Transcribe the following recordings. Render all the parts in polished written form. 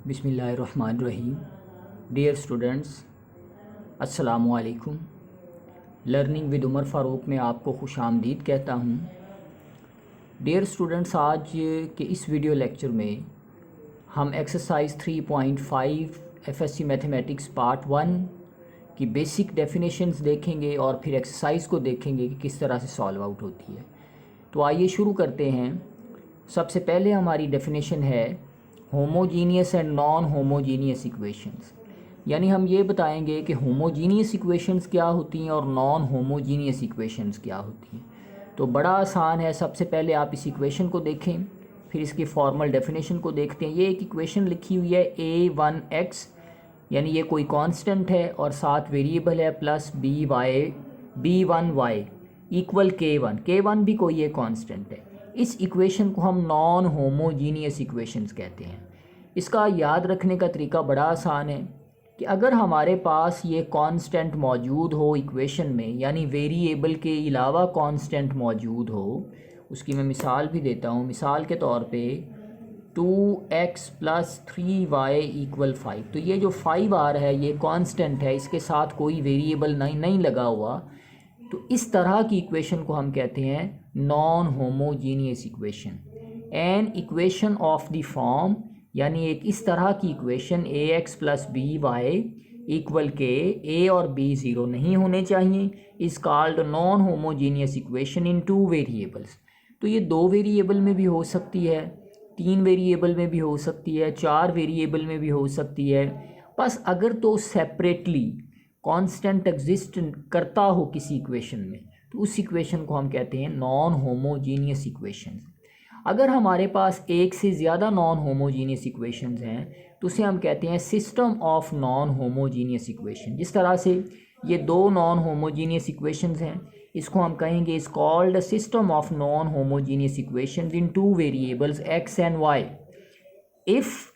बिस्मिल्लाहिर्रहमानिर्रहीम। Dear students, अस्सलामु अलैकुम। लर्निंग विद उमर फ़ारूक में आपको खुश आमदीद कहता हूँ। डियर स्टूडेंट्स, आज के इस वीडियो लेक्चर में हम एक्सरसाइज 3.5 एफएससी मैथमेटिक्स पार्ट 1 की बेसिक डेफिनेशंस देखेंगे और फिर एक्सरसाइज को देखेंगे कि किस तरह से सॉल्व आउट होती है। तो आइए शुरू करते हैं। सबसे पहले हमारी डेफिनेशन है homogeneous and non homogeneous equations. यानी हम ये बताएंगे कि होमोजीनियस इक्वेशंस क्या होती हैं और नॉन होमोजीनियस इक्वेशंस क्या होती हैं। तो बड़ा आसान है। सबसे पहले आप इस इक्वेशन को देखें, फिर इसकी फॉर्मल डेफिनेशन को देखते हैं। ये एक इक्वेशन लिखी हुई है a1x, यानी ये कोई कांस्टेंट है और साथ वेरिएबल है प्लस b1y इक्वल k1 भी कोई एक कांस्टेंट है। इस इक्वेशन को हम नॉन होमोजीनियस इक्वेशंस कहते हैं। इसका याद रखने का तरीका बड़ा आसान है कि अगर हमारे पास ये कांस्टेंट मौजूद हो इक्वेशन में, यानी वेरिएबल के अलावा कांस्टेंट मौजूद हो, उसकी मैं मिसाल भी देता हूँ। मिसाल के तौर पे 2x + 3y = 5। तो ये जो 5r है ये कांस्टेंट है, इसके साथ कोई वेरिएबल नहीं लगा हुआ। तो इस तरह की इक्वेशन को हम कहते हैं non homogeneous equation. An equation of the form, यानी एक इस तरह की equation ax + by = k, a और b 0 नहीं होने चाहिए, is called non homogeneous equation in 2 variables. तो ये 2 वेरिएबल में भी हो सकती है, 3 वेरिएबल में भी हो सकती है, 4 वेरिएबल में भी हो सकती है। बस अगर तो सेपरेटली कांस्टेंट एग्जिस्ट करता हो किसी इक्वेशन में, तो उस इक्वेशन को हम कहते हैं नॉन होमोजीनियस इक्वेशंस। अगर हमारे पास एक से ज़्यादा नॉन होमोजीनियस इक्वेशंस हैं तो उसे हम कहते हैं system of non homogeneous equation. जिस तरह से ये 2 नॉन होमोजीनियस इक्वेशंस हैं, इसको हम कहेंगे is called system of non homogeneous equations in 2 variables x and y if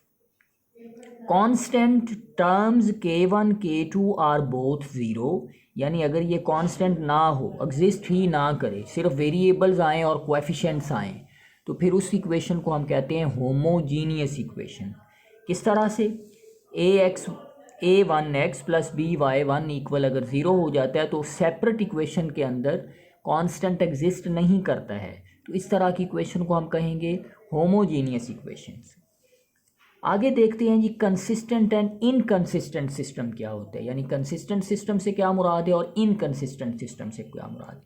constant terms k1 k2 are both 0। यानी अगर ये कांस्टेंट ना हो, एग्जिस्ट ही ना करे, सिर्फ वेरिएबल्स आएँ और कोएफिशिएंट्स आएँ, तो फिर उस इक्वेशन को हम कहते हैं होमोजीनियस इक्वेशन। किस तरह से a1x + by1 = अगर 0 हो जाता है तो सेपरेट इक्वेशन के अंदर कांस्टेंट एग्जिस्ट नहीं करता है, तो इस तरह की इक्वेशन को हम कहेंगे होमोजीनियस इक्वेशंस। आगे देखते हैं जी कंसिस्टेंट एंड इनकंसिस्टेंट सिस्टम क्या होता है, यानी कंसिस्टेंट सिस्टम से क्या मुराद है और इनकंसिस्टेंट सिस्टम से क्या मुराद है।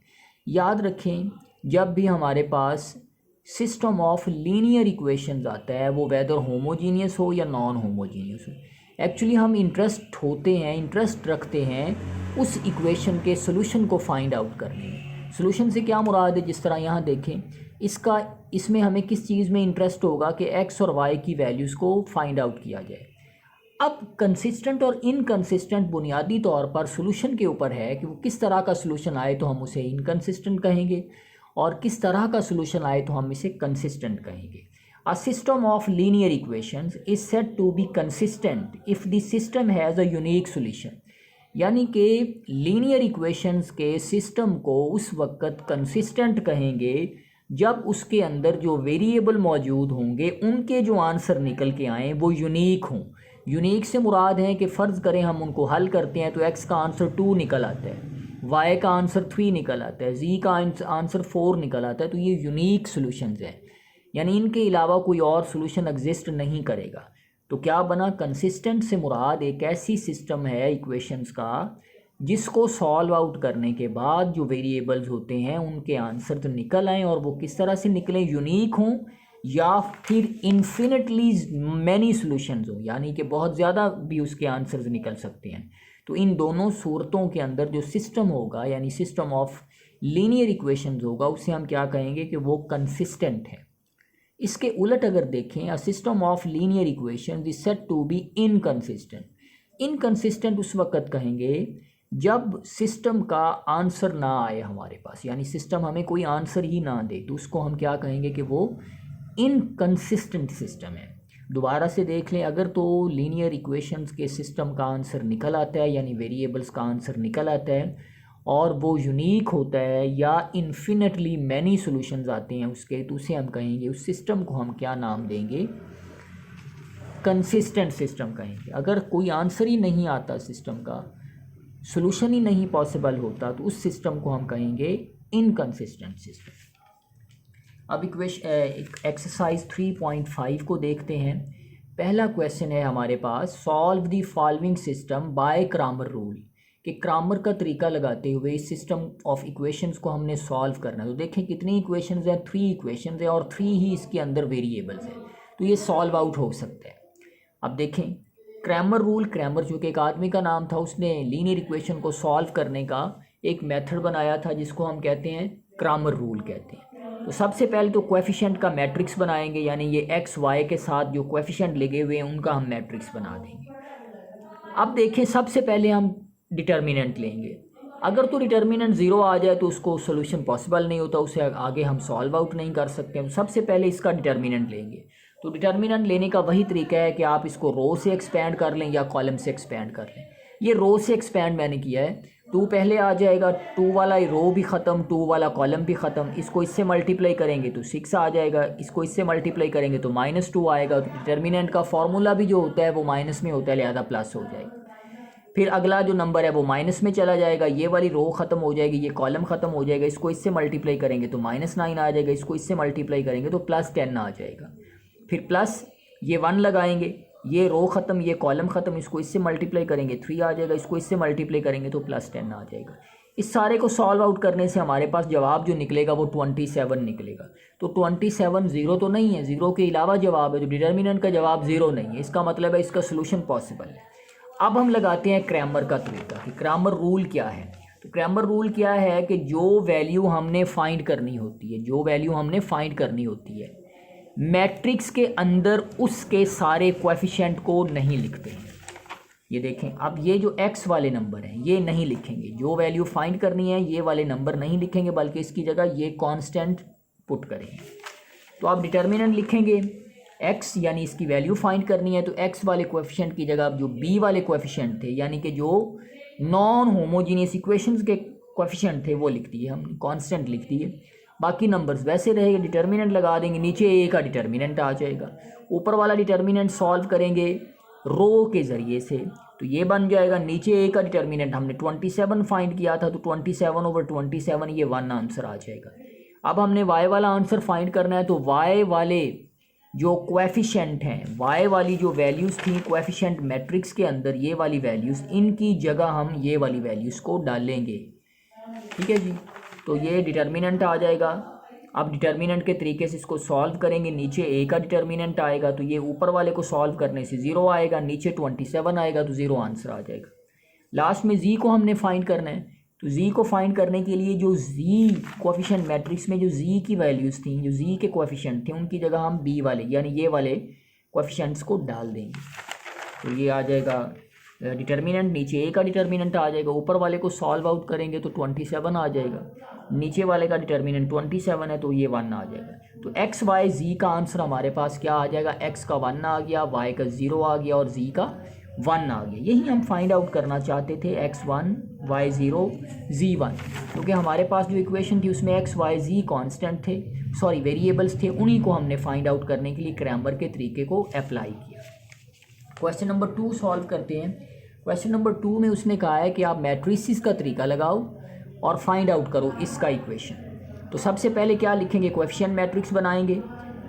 याद रखें, जब भी हमारे पास सिस्टम ऑफ लीनियर इक्वेशंस आता है, वो वेदर होमोजीनियस हो या नॉन होमोजीनियस हो, एक्चुअली हम इंटरेस्ट रखते हैं उस इक्वेशन के सोल्यूशन को फाइंड आउट करने में। सोल्यूशन से क्या मुराद है, जिस तरह यहाँ देखें, इसमें हमें किस चीज़ में इंटरेस्ट होगा कि x और y की वैल्यूज़ को फाइंड आउट किया जाए। अब कंसिस्टेंट और इनकंसिस्टेंट बुनियादी तौर पर सोल्यूशन के ऊपर है कि वो किस तरह का सोल्यूशन आए तो हम उसे इनकंसिस्टेंट कहेंगे, और किस तरह का सोल्यूशन आए तो हम इसे कंसिस्टेंट कहेंगे। A system of linear equations is said to be consistent if the system has a unique solution. यानी कि लीनियर इक्वेशंस के सिस्टम को उस वक्त कंसिस्टेंट कहेंगे जब उसके अंदर जो वेरिएबल मौजूद होंगे उनके जो आंसर निकल के आएँ वो यूनिक हों। यूनिक से मुराद है कि फ़र्ज़ करें हम उनको हल करते हैं तो x का आंसर 2 निकल आता है, y का आंसर 3 निकल आता है, z का आंसर 4 निकल आता है, तो ये यूनिक सॉल्यूशंस हैं, यानी इनके अलावा कोई और सॉल्यूशन एग्जिस्ट नहीं करेगा। तो क्या बना, कंसिस्टेंट से मुराद एक ऐसी सिस्टम है इक्वेशंस का जिसको सॉल्व आउट करने के बाद जो वेरिएबल्स होते हैं उनके आंसर तो निकल आएँ, और वो किस तरह से निकलें, यूनिक हों या फिर इन्फिनिटली मैनी सॉल्यूशंस हो, यानी कि बहुत ज़्यादा भी उसके आंसर्स निकल सकते हैं। तो इन दोनों सूरतों के अंदर जो सिस्टम होगा, यानी सिस्टम ऑफ लीनियर इक्वेशंस होगा, उसे हम क्या कहेंगे कि वो कंसिस्टेंट है। इसके उलट अगर देखें, a system of linear equations is said to be inconsistent. Inconsistent उस वक्त कहेंगे जब सिस्टम का आंसर ना आए हमारे पास, यानी सिस्टम हमें कोई आंसर ही ना दे, तो उसको हम क्या कहेंगे कि वो इनकंसिस्टेंट सिस्टम है। दोबारा से देख लें, अगर तो लीनियर इक्वेशंस के सिस्टम का आंसर निकल आता है, यानी वेरिएबल्स का आंसर निकल आता है और वो यूनिक होता है या इन्फिनिटली मैनी सॉल्यूशंस आते हैं उसके, तो उसे हम कहेंगे, उस सिस्टम को हम क्या नाम देंगे, कंसिस्टेंट सिस्टम कहेंगे। अगर कोई आंसर ही नहीं आता सिस्टम का, सोल्यूशन ही नहीं पॉसिबल होता, तो उस सिस्टम को हम कहेंगे इनकंसिस्टेंट सिस्टम। अब एक्सरसाइज 3.5 को देखते हैं। पहला क्वेश्चन है हमारे पास, solve the following system by Cramer rule, कि क्रैमर का तरीका लगाते हुए इस सिस्टम ऑफ इक्वेशंस को हमने सॉल्व करना है। तो देखें कितनी इक्वेशंस हैं, 3 इक्वेशंस हैं और 3 ही इसके अंदर वेरिएबल्स हैं, तो ये सॉल्व आउट हो सकता है। अब देखें क्रैमर रूल, क्रैमर जो कि एक आदमी का नाम था, उसने लीनियर इक्वेशन को सॉल्व करने का एक मेथड बनाया था जिसको हम कहते हैं क्रैमर रूल कहते हैं। तो सबसे पहले तो कोएफिशिएंट का मैट्रिक्स बनाएंगे, यानी ये एक्स वाई के साथ जो कोएफिशिएंट लगे हुए हैं उनका हम मैट्रिक्स बना देंगे। अब देखें सबसे पहले हम डिटर्मिनेंट लेंगे। अगर तो डिटर्मिनेंट 0 आ जाए तो उसको सोल्यूशन पॉसिबल नहीं होता, उसे आगे हम सॉल्व आउट नहीं कर सकते। तो सबसे पहले इसका डिटर्मिनेंट लेंगे। तो डिटर्मिनेंट लेने का वही तरीका है कि आप इसको रो से एक्सपेंड कर लें या कॉलम से एक्सपेंड कर लें। ये रो से एक्सपेंड मैंने किया है, 2 पहले आ जाएगा, 2 वाला रो भी ख़त्म, 2 वाला कॉलम भी ख़त्म। इसको इससे मल्टीप्लाई करेंगे तो 6 आ जाएगा, इसको इससे मल्टीप्लाई करेंगे तो -2 आएगा। तो डिटर्मिनेंट का फॉर्मूला भी जो होता है वो माइनस में होता है, लिहाजा प्लस हो जाएगा। फिर अगला जो नंबर है वो माइनस में चला जाएगा, ये वाली रो ख़त्म हो जाएगी, ये कॉलम ख़त्म हो जाएगा। इसको इससे मल्टीप्लाई करेंगे तो -9 आ जाएगा, इसको इससे मल्टीप्लाई करेंगे तो +10 आ जाएगा। फिर प्लस ये 1 लगाएंगे, ये रो ख़त्म, ये कॉलम ख़त्म, इसको इससे मल्टीप्लाई करेंगे 3 आ जाएगा, इसको इससे मल्टीप्लाई करेंगे तो +10 आ जाएगा। इस सारे को सॉल्व आउट करने से हमारे पास जवाब जो निकलेगा वो 27 निकलेगा। तो 27 0 तो नहीं है, 0 के अलावा जवाब है, जो डिटर्मिनेंट का जवाब 0 नहीं है, इसका मतलब है इसका सोल्यूशन पॉसिबल है। अब हम लगाते हैं क्रैमर का तरीका कि क्रैमर रूल क्या है। तो क्रैमर रूल क्या है कि जो वैल्यू हमने फाइंड करनी होती है, जो वैल्यू हमने फाइंड करनी होती है, मैट्रिक्स के अंदर उसके सारे कोएफिशिएंट को नहीं लिखते हैं। ये देखें, अब ये जो x वाले नंबर हैं ये नहीं लिखेंगे, जो वैल्यू फाइंड करनी है ये वाले नंबर नहीं लिखेंगे, बल्कि इसकी जगह ये कांस्टेंट पुट करेंगे। तो आप डिटर्मिनेंट लिखेंगे x, यानी इसकी वैल्यू फाइंड करनी है, तो x वाले कोएफिशिएंट की जगह जो b वाले कोएफिशिएंट थे, यानी कि जो नॉन होमोजीनियस इक्वेशंस के कोएफिशिएंट थे वो लिख दिए, हमने कांस्टेंट लिख दिए। बाकी नंबर्स वैसे रहेंगे, डिटर्मिनेंट लगा देंगे, नीचे a का डिटर्मिनेंट आ जाएगा। ऊपर वाला डिटर्मिनेंट सॉल्व करेंगे रो के ज़रिए से, तो ये बन जाएगा, नीचे a का डिटर्मिनेंट हमने 27 फाइंड किया था, तो 27/27 ये 1 आंसर आ जाएगा। अब हमने y वाला आंसर फाइंड करना है, तो y वाले जो कोएफिशिएंट हैं, y वाली जो वैल्यूज़ थी कोएफिशिएंट मैट्रिक्स के अंदर, ये वाली वैल्यूज़, इनकी जगह हम ये वाली वैल्यूज़ को डालेंगे। ठीक है जी, तो ये डिटर्मिनेंट आ जाएगा। अब डिटर्मिनेंट के तरीके से इसको सॉल्व करेंगे, नीचे a का डिटर्मिनेंट आएगा, तो ये ऊपर वाले को सॉल्व करने से 0 आएगा, नीचे 27 आएगा, तो 0 आंसर आ जाएगा। लास्ट में z को हमने फाइंड करना है, तो z को फाइंड करने के लिए जो z कोएफिशिएंट मैट्रिक्स में जो z की वैल्यूज़ थी, जो z के कोएफिशिएंट थे, उनकी जगह हम b वाले यानी ये वाले कोएफिशिएंट्स को डाल देंगे। तो ये आ जाएगा डिटर्मिनेंट, नीचे a का डिटर्मिनेंट आ जाएगा, ऊपर वाले को सॉल्व आउट करेंगे तो 27 आ जाएगा, नीचे वाले का डिटर्मिनेंट 27 है तो ये 1 आ जाएगा। तो x y z का आंसर हमारे पास क्या आ जाएगा, x का 1 आ गया, y का 0 आ गया और z का 1 आ गया। यही हम फाइंड आउट करना चाहते थे, x1 y0 z1, क्योंकि हमारे पास जो इक्वेशन थी उसमें x y z कांस्टेंट थे, सॉरी वेरिएबल्स थे, उन्हीं को हमने फाइंड आउट करने के लिए क्रैमर के तरीके को अप्लाई किया। क्वेश्चन नंबर 2 सॉल्व करते हैं। क्वेश्चन नंबर 2 में उसने कहा है कि आप मैट्रिसेस का तरीका लगाओ और फाइंड आउट करो इसका इक्वेशन। तो सबसे पहले क्या लिखेंगे, कोएफिशिएंट मैट्रिक्स बनाएंगे,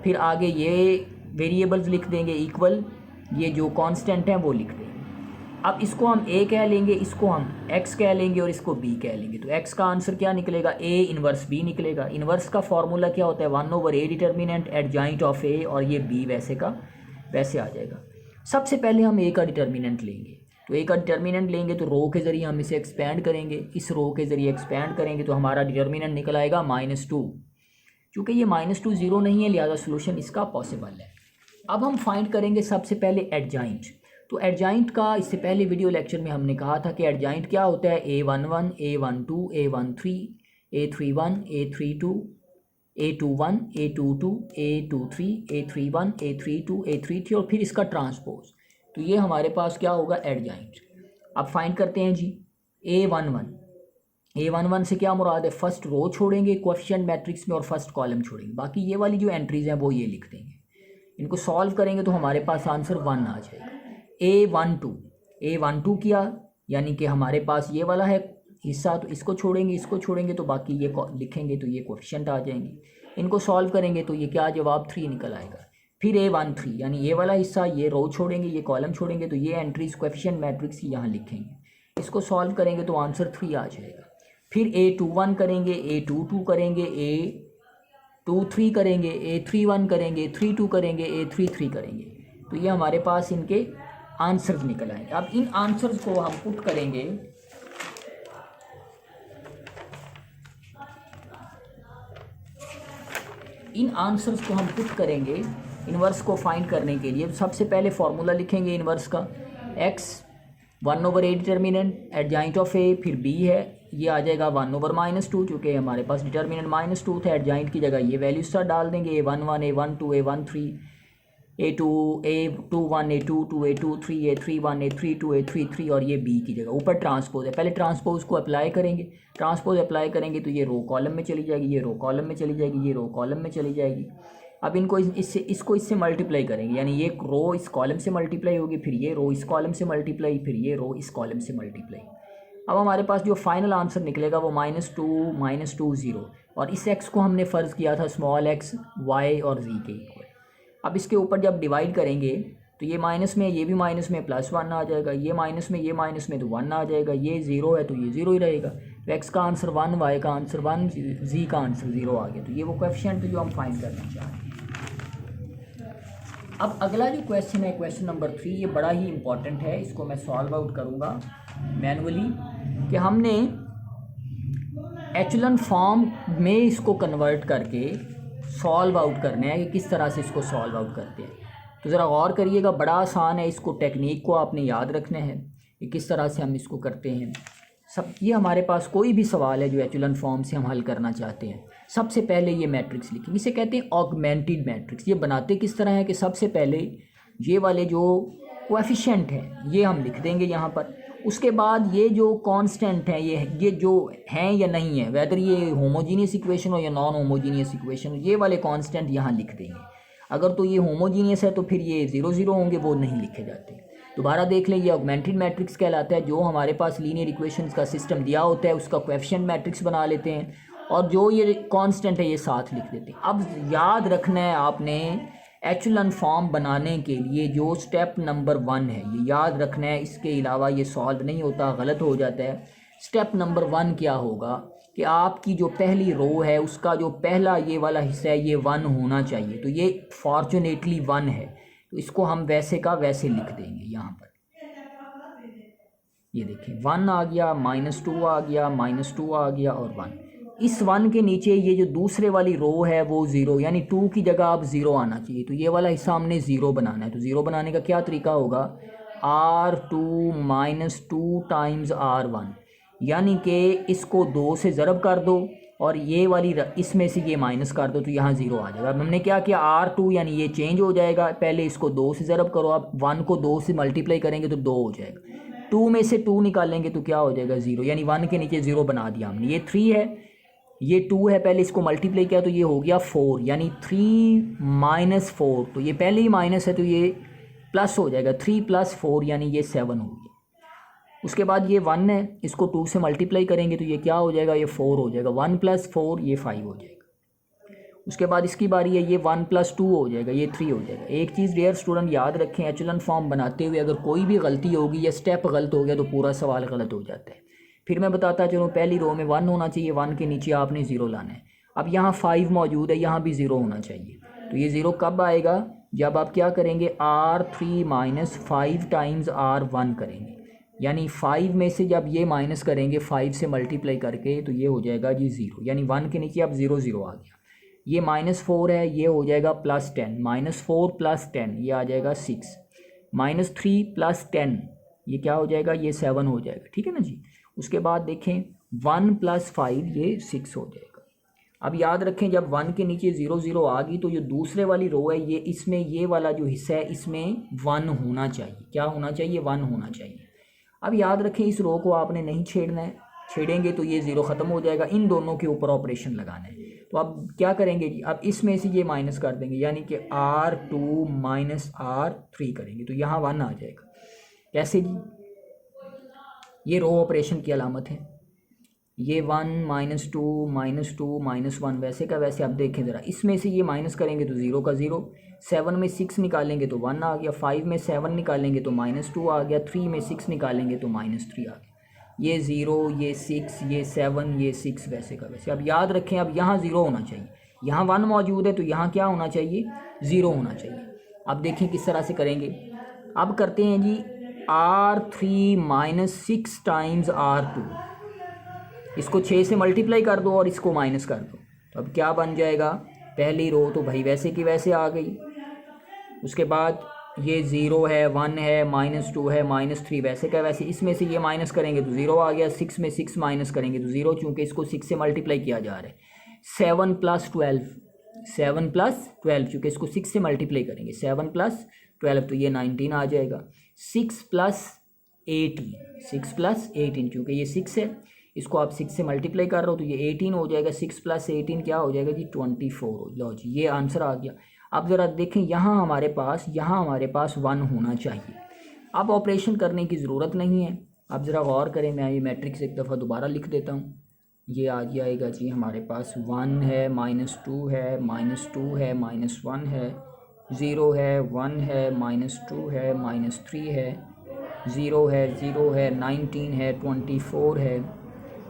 फिर आगे ये वेरिएबल्स लिख देंगे इक्वल, ये जो कांस्टेंट हैं वो लिख देंगे। अब इसको हम a कह लेंगे, इसको हम x कह लेंगे और इसको b कह लेंगे। तो x का आंसर क्या निकलेगा, a इन्वर्स b निकलेगा। इन्वर्स का फॉर्मूला क्या होता है, 1/a determinant adjoint of a, और ये b वैसे का वैसे आ जाएगा। सबसे पहले हम a का डिटर्मिनेंट लेंगे, तो a का डिटर्मिनेंट लेंगे तो रो के ज़रिए हम इसे एक्सपेंड करेंगे, इस रो के ज़रिए एक्सपेंड करेंगे तो हमारा डिटर्मिनेंट निकल आएगा -2। चूँकि ये -2 0 नहीं है, लिहाजा सोल्यूशन इसका पॉसिबल है। अब हम फाइंड करेंगे सबसे पहले एडजॉइंट। तो एडजॉइंट का इससे पहले वीडियो लेक्चर में हमने कहा था कि एडजॉइंट क्या होता है, a11 a12 a13 a31 a32 a21 a22 a23 a31 a32 a33 और फिर इसका ट्रांसपोज। तो ये हमारे पास क्या होगा, एडजॉइंट। अब फाइंड करते हैं जी a11 से क्या मुराद है, फर्स्ट रो छोड़ेंगे कोएफिशिएंट मैट्रिक्स में और फर्स्ट कॉलम छोड़ेंगे, बाकी ये वाली जो एंट्रीज हैं वो ये लिख देंगे। इनको सॉल्व करेंगे तो हमारे पास आंसर 1 आ जाएगा। A12 किया, यानी कि हमारे पास ये वाला है हिस्सा, तो इसको छोड़ेंगे तो बाकी ये लिखेंगे तो ये कोफिशिएंट आ जाएंगे। इनको सॉल्व करेंगे तो ये क्या जवाब 3 निकल आएगा। फिर A13 यानी ये वाला हिस्सा, ये रो छोड़ेंगे, ये कॉलम छोड़ेंगे, तो ये एंट्रीज कोफिशिएंट मैट्रिक्स यहाँ लिखेंगे। इसको सॉल्व करेंगे तो आंसर 3 आ जाएगा। फिर A21 करेंगे, A22 करेंगे, A23 करेंगे, A31 करेंगे, A32 करेंगे, A33 करेंगे, तो ये हमारे पास इनके आंसर्स निकल आएंगे। अब इन आंसर्स को हम पुट करेंगे इन्वर्स को फाइंड करने के लिए। सबसे पहले फार्मूला लिखेंगे इन्वर्स का, x 1/a determinant adjoint of a, फिर b है, ये आ जाएगा 1/-2, चूँकि हमारे पास डिटर्मिनेंट -2 था, एडजॉइंट की जगह ये वैल्यू स्टार डाल देंगे, a11 a12 a13 a21 a22 a23 a31 a32 a33 और ये b की जगह ऊपर ट्रांसपोज है। पहले ट्रांसपोज को अप्लाई करेंगे, ट्रांसपोज अप्लाई करेंगे तो ये रो कॉलम में चली जाएगी, ये रो कॉलम में चली जाएगी, ये रो कॉलम में चली जाएगी। अब इनको इससे मल्टीप्लाई करेंगे, यानी ये रो इस कॉलम से मल्टीप्लाई होगी, फिर ये रो इस कॉलम से मल्टीप्लाई, फिर ये रो इस कॉलम से मल्टीप्लाई। अब हमारे पास जो फाइनल आंसर निकलेगा वो -2 0, और इस x को हमने फ़र्ज़ किया था स्मॉल x y और z के इक्वल। अब इसके ऊपर जब डिवाइड करेंगे तो ये माइनस में, ये भी माइनस में, +1 आ जाएगा, ये माइनस में, ये माइनस में, तो 1 आ जाएगा, ये 0 है तो ये 0 ही रहेगा। तो x का आंसर 1, y का आंसर 1, z का आंसर 0 आ गया। तो ये वो कोएफिशिएंट जो हम फाइंड करना चाह रहे हैं। अब अगला जो क्वेश्चन है, क्वेश्चन नंबर 3, ये बड़ा ही इंपॉर्टेंट है, इसको मैं सॉल्व आउट करूँगा मैनुअली, कि हमने एचलन फॉर्म में इसको कन्वर्ट करके सॉल्व आउट करना है कि किस तरह से इसको सॉल्व आउट करते हैं। तो ज़रा गौर करिएगा, बड़ा आसान है, इसको टेक्निक को आपने याद रखना है कि किस तरह से हम इसको करते हैं। ये हमारे पास कोई भी सवाल है जो एचलन फॉर्म से हम हल करना चाहते हैं, सबसे पहले ये मैट्रिक्स लिखेंगे, इसे कहते हैं ऑगमेंटेड मैट्रिक्स। ये बनाते किस तरह है कि सबसे पहले ये वाले जो कोएफिशिएंट हैं ये हम लिख देंगे यहाँ पर, उसके बाद ये जो कांस्टेंट है ये जो हैं या नहीं है, वेदर ये होमोजीनियस इक्वेशन हो या नॉन होमोजीनियस इक्वेशन, ये वाले कांस्टेंट यहाँ लिख देंगे। अगर तो ये होमोजीनियस है तो फिर ये 0 0 होंगे, वो नहीं लिखे जाते। दोबारा देख लें, ये ऑगमेंटेड मैट्रिक्स कहलाता है। जो हमारे पास लीनियर इक्वेशंस का सिस्टम दिया होता है उसका कोएफिशिएंट मैट्रिक्स बना लेते हैं, और जो ये कांस्टेंट है ये साथ लिख देते हैं। अब याद रखना है आपने, एचलन फॉर्म बनाने के लिए जो स्टेप नंबर 1 है ये याद रखना है, इसके अलावा ये सॉल्व नहीं होता, गलत हो जाता है। स्टेप नंबर 1 क्या होगा कि आपकी जो पहली रो है उसका जो पहला ये वाला हिस्सा है ये 1 होना चाहिए। तो ये फॉर्चुनेटली 1 है, तो इसको हम वैसे का वैसे लिख देंगे यहाँ पर। ये देखिए 1 आ गया, -2 आ गया, -2 आ गया और 1। इस 1 के नीचे ये जो दूसरे वाली रो है वो 0, यानी 2 की जगह अब 0 आना चाहिए। तो ये वाला हिस्सा हमने 0 बनाना है। तो 0 बनाने का क्या तरीका होगा, R2 - 2 टाइम्स R1, यानी कि इसको 2 से ज़रब कर दो और ये वाली इसमें से ये माइनस कर दो तो यहाँ 0 आ जाएगा। अब हमने क्या किया, R2 यानी ये चेंज हो जाएगा, पहले इसको 2 से ज़रब करो, अब 1 को 2 से मल्टीप्लाई करेंगे तो 2 हो जाएगा। 2 में से 2 निकालेंगे तो क्या हो जाएगा, 0, यानी 1 के नीचे 0 बना दिया हमने। ये 3 है, ये 2 है, पहले इसको मल्टीप्लाई किया तो ये हो गया 4, यानी 3 - 4, तो ये पहले ही माइनस है तो ये प्लस हो जाएगा, 3 + 4 यानी ये 7 हो गया। उसके बाद ये 1 है, इसको 2 से मल्टीप्लाई करेंगे तो ये क्या हो जाएगा, ये 4 हो जाएगा। 1 + 4 ये 5 हो जाएगा। उसके बाद इसकी बारी है, ये 1 + 2 हो जाएगा, ये 3 हो जाएगा। एक चीज़ डियर स्टूडेंट याद रखें, एचलन फॉर्म बनाते हुए अगर कोई भी गलती होगी या स्टेप गलत हो गया तो पूरा सवाल गलत हो जाता है। फिर मैं बताता चलूँ, पहली रो में 1 होना चाहिए, 1 के नीचे आपने 0 लाना है। अब यहाँ 5 मौजूद है, यहाँ भी 0 होना चाहिए। तो ये 0 कब आएगा, जब आप क्या करेंगे, R3 - 5 टाइम्स R1 करेंगे, यानी 5 में से जब ये माइनस करेंगे 5 से मल्टीप्लाई करके तो ये हो जाएगा जी 0, यानी 1 के नीचे अब 0 0 आ गया। ये -4 है, ये हो जाएगा +10, -4 + 10 ये आ जाएगा 6, -3 + 10 ये क्या हो जाएगा, ये 7 हो जाएगा। ठीक है ना जी। उसके बाद देखें 1 + 5 ये 6 हो जाएगा। अब याद रखें, जब 1 के नीचे 0 0 आ गई तो जो दूसरे वाली रो है ये इसमें ये वाला जो हिस्सा है इसमें 1 होना चाहिए। क्या होना चाहिए, 1 होना चाहिए। अब याद रखें, इस रो को आपने नहीं छेड़ना है, छेड़ेंगे तो ये 0 ख़त्म हो जाएगा। इन दोनों के ऊपर ऑपरेशन लगाना है। तो अब क्या करेंगे जी, अब इसमें से ये माइनस कर देंगे, यानी कि R2 माइनस R3 करेंगे तो यहाँ 1 आ जाएगा। कैसे जी, ये रो ऑपरेशन की अलामत है, ये 1 -2 -1 वैसे का वैसे। आप देखें ज़रा, इसमें से ये माइनस करेंगे तो 0 का 0, 7 में 6 निकालेंगे तो 1 आ गया, 5 में 7 निकालेंगे तो -2 आ गया, 3 में 6 निकालेंगे तो -3 आ गया। ये 0, ये 6, ये 7, ये 6 वैसे का वैसे। अब याद रखें, अब यहाँ 0 होना चाहिए, यहाँ 1 मौजूद है तो यहाँ क्या होना चाहिए, 0 होना चाहिए। अब देखें किस तरह से करेंगे। अब करते हैं जी R3 माइनस 6 टाइम्स R2, इसको 6 से मल्टीप्लाई कर दो और इसको माइनस कर दो, तो अब क्या बन जाएगा, पहली रो तो भाई वैसे की वैसे आ गई। उसके बाद ये 0 है, 1 है, -2 है, -3 वैसे का वैसे। इसमें से ये माइनस करेंगे तो 0 आ गया, 6 में 6 माइनस करेंगे तो 0, चूँकि इसको 6 से मल्टीप्लाई किया जा रहा है। 7 + 12, 7 + 12, चूँकि इसको 6 से मल्टीप्लाई करेंगे, 7 + 12 तो ये 19 आ जाएगा। 6 + 18, 6 + 18, चूँकि ये 6 है, इसको आप 6 से मल्टीप्लाई कर रहे हो तो ये 18 हो जाएगा। 6 + 18 क्या हो जाएगा जी, 24। लो जी, ये आंसर आ गया। अब ज़रा देखें, यहाँ हमारे पास 1 होना चाहिए। अब ऑपरेशन करने की ज़रूरत नहीं है। अब ज़रा गौर करें, मैं ये मैट्रिक्स एक दफ़ा दोबारा लिख देता हूँ। ये आ जाएगा जी हमारे पास 1 है, -2 है, -2 है, -1 है, 0 है, 1 है, -2 है, -3 है, 0 है, 0 है, 19 है, 24 है।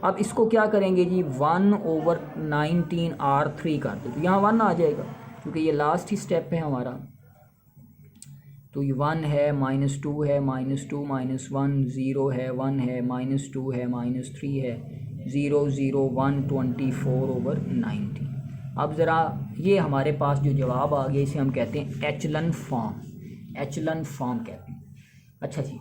अब इसको क्या करेंगे जी, 1/19 R3 कर दो तो यहाँ 1 आ जाएगा, क्योंकि ये लास्ट ही स्टेप है हमारा। तो ये 1 है, -2 है, -2 -1, 0 है, 1 है, -2 है, -3 है, 0 0 1 24/19। अब ज़रा ये हमारे पास जो जवाब आ गया, इसे हम कहते हैं एचलन फॉर्म, एचलन फॉर्म कहते हैं। अच्छा जी,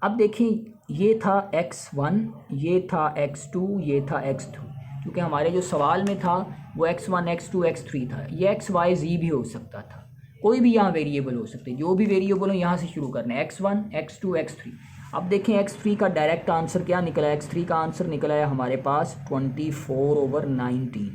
अब देखें, ये था x1, ये था x2, ये था x2, क्योंकि हमारे जो सवाल में था वो x1 x2 x3 था। ये x y z भी हो सकता था, कोई भी यहाँ वेरिएबल हो सकते हैं, जो भी वेरिएबल हो यहाँ से शुरू करना है, x1 x2 x3। अब देखें x3 का डायरेक्ट आंसर क्या निकला है, x3 का आंसर निकला है हमारे पास 24/19,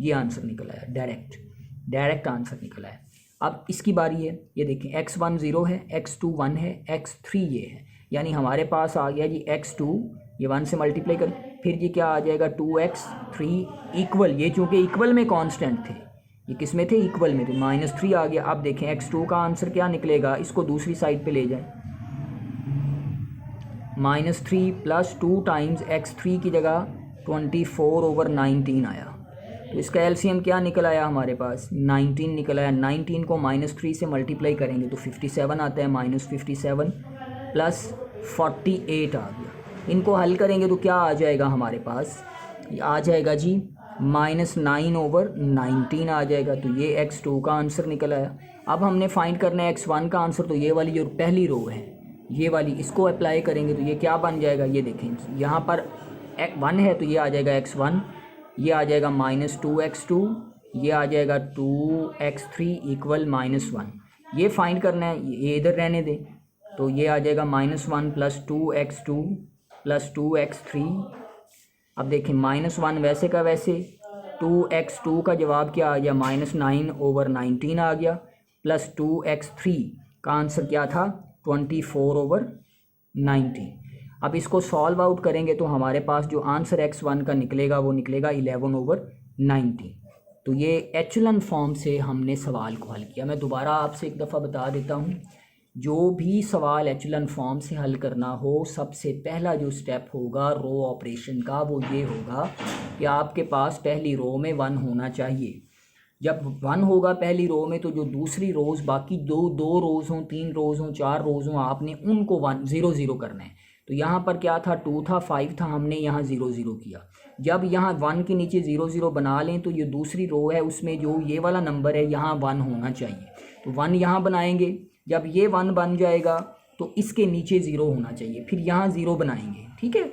ये आंसर निकला है, डायरेक्ट आंसर निकला है। अब इसकी बारी है, ये देखें x1 0 है, x2 1 है, x3 ये है, यानी हमारे पास आ गया जी x2, ये 1 से मल्टीप्लाई करें, फिर ये क्या आ जाएगा 2x3 इक्वल, ये चूँकि इक्वल में कांस्टेंट थे, ये किस में थे, इक्वल में, तो -3 आ गया। अब देखें x2 का आंसर क्या निकलेगा, इसको दूसरी साइड पे ले जाएं, -3 + 2 टाइम्स x3 की जगह 24/19 आया, तो इसका एलसीएम क्या निकल आया हमारे पास, 19 निकल आया। 19 को -3 से मल्टीप्लाई करेंगे तो 57 आता है, -57 + 48 आ गया। इनको हल करेंगे तो क्या आ जाएगा हमारे पास, आ जाएगा जी -9/19 आ जाएगा, तो ये x2 का आंसर निकल आया। अब हमने फाइंड करना है x1 का आंसर, तो ये वाली जो पहली रो है, ये वाली, इसको अप्लाई करेंगे तो ये क्या बन जाएगा, ये देखें यहाँ पर 1 है तो ये आ जाएगा x1, ये आ जाएगा -2x2, ये आ जाएगा 2x3 इक्वल -1। ये फाइंड करना है, ये इधर रहने दें, तो ये आ जाएगा -1 + 2x2 + 2x3। अब देखें -1 वैसे का वैसे, 2x2 का जवाब क्या आ गया, -9/19 आ गया, प्लस 2x3 का आंसर क्या था, 24/19। अब इसको सॉल्व आउट करेंगे तो हमारे पास जो आंसर x1 का निकलेगा वो निकलेगा 11/19। तो ये एचलन फॉर्म से हमने सवाल को हल किया। मैं दोबारा आपसे एक दफ़ा बता देता हूँ, जो भी सवाल एचलन फॉर्म से हल करना हो, सबसे पहला जो स्टेप होगा रो ऑपरेशन का वो ये होगा कि आपके पास पहली रो में 1 होना चाहिए। जब 1 होगा पहली रो में तो जो दूसरी रोज़, बाकी दो रोज़ हों, 3 रोज़ हों, 4 रोज़ हों, आपने उनको 1 0 0 करना है। तो यहाँ पर क्या था, 2 था, 5 था, हमने यहाँ 0 0 किया। जब यहाँ 1 के नीचे 0 0 बना लें तो ये दूसरी रो है उसमें जो ये वाला नंबर है यहाँ 1 होना चाहिए, तो 1 यहाँ बनाएंगे। जब ये 1 बन जाएगा तो इसके नीचे 0 होना चाहिए, फिर यहाँ 0 बनाएंगे, ठीक है।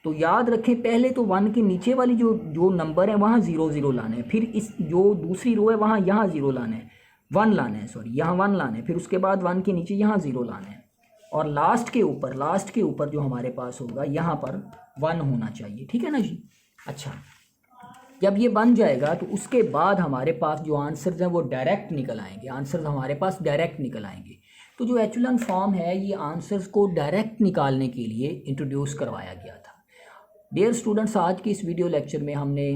तो याद रखें, पहले तो 1 के नीचे वाली जो नंबर है वहाँ 0 0 लाना है, फिर इस जो दूसरी रो है वहाँ यहाँ 0 लाना है, 1 लाना है, सॉरी यहाँ 1 लाना है, फिर उसके बाद 1 के नीचे यहाँ 0 लाना है, और लास्ट के ऊपर जो हमारे पास होगा यहाँ पर 1 होना चाहिए, ठीक है ना जी। अच्छा, जब ये बन जाएगा तो उसके बाद हमारे पास जो आंसर्स हैं वो डायरेक्ट निकल आएंगे, आंसर्स हमारे पास डायरेक्ट निकल आएंगे। तो जो एचेलॉन फॉर्म है ये आंसर्स को डायरेक्ट निकालने के लिए इंट्रोड्यूस करवाया गया था। डियर स्टूडेंट्स, आज की इस वीडियो लेक्चर में हमने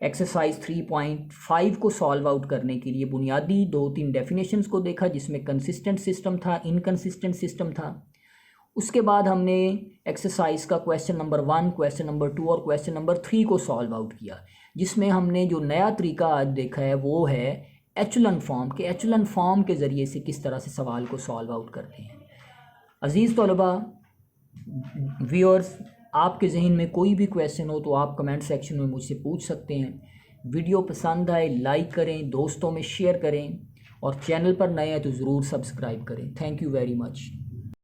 एक्सरसाइज 3.5 को सॉल्व आउट करने के लिए बुनियादी 2-3 डेफिनेशंस को देखा, जिसमें कंसिस्टेंट सिस्टम था, इनकंसिस्टेंट सिस्टम था। उसके बाद हमने एक्सरसाइज का क्वेश्चन नंबर 1, क्वेश्चन नंबर 2 और क्वेश्चन नंबर 3 को सॉल्व आउट किया, जिसमें हमने जो नया तरीका आज देखा है वो है एचेलॉन फॉर्म के, एचेलॉन फॉर्म के ज़रिए से किस तरह से सवाल को सॉल्व आउट करते हैं। अजीज़ तलबा, व्यूअर्स, आपके जहन में कोई भी क्वेश्चन हो तो आप कमेंट सेक्शन में मुझसे पूछ सकते हैं। वीडियो पसंद आए लाइक करें, दोस्तों में शेयर करें और चैनल पर नए हैं तो ज़रूर सब्सक्राइब करें। Thank you very much.